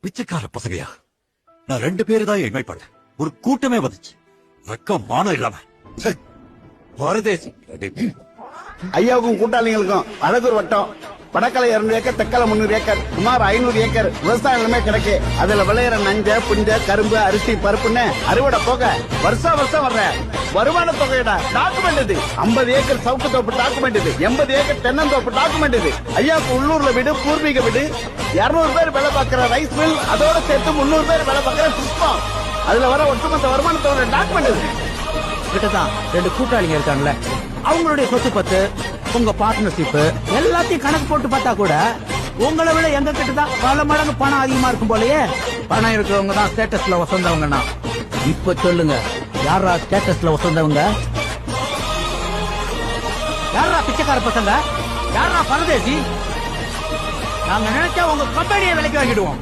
பிச்சைக்கார பசங்கயா, நான் 2 பேரு தான் என்ஜாய் பண்ணேன். ஒரு கூட்டமே வந்துச்சு. வெக்கம் மானம் இல்லாம பரதேசி. ஐயாவுக்கும் கூட்டாளிகளுக்கும் அழகூர் வட்டம் வடக்கலை 200 ஏக்கர், தெக்கலை 300 ஏக்கர், சுமார் 500 ஏக்கர் விவசாய நிலமே கிடக்கு. அதுல விளையிற நஞ்ச, புஞ்ச, கரும்பு, அரிசி, பருப்புன்னு அறுவடை போக வருஷம் வர்ற வருமான தொகையிட டாக்குமெண்ட் இது. 50 ஏக்கர் சவுக்கு தோப்பு டாக்குமெண்ட் இது. 80 ஏக்கர் தென்னந்தோப்பு டாக்குமெண்ட் இது. ஐயாவுக்கு உள்ளூர்ல வீடு, பூர்வீக வீடு, 200 பேர் வேலை பார்க்கிற ரைஸ் மில், அதோட சேர்த்து 300 பேர் வேலை பார்க்கிற புஷ்பம், அதுல வர ஒட்டுமொத்த வருமானத்தோட டாக்குமெண்ட் இது. கிட்டதான் 2 கூட்டாளிங்க இருக்காங்கல்ல, அவங்களுடைய சொத்து பத்து, உங்க பார்ட்னர்ஷிப் எல்லாத்தையும் கணக்கு போட்டு பார்த்தா கூட உங்களை விட எங்க கிட்டதான் பல மடங்கு பணம் அதிகமா இருக்கும் போலயே. பணம் இருக்கிறவங்க தான் ஸ்டேட்டஸ்ல வசந்தவங்கன்னா, இப்ப சொல்லுங்க, யாரா ஸ்டேட்டஸ்ல வசந்தவங்க? யாரா பிச்சைக்கார பசங்க? யாரா பரதேசி? நாங்க நினைச்சா உங்க கம்பெனியை விலைக்கு வாங்கிடுவோம்.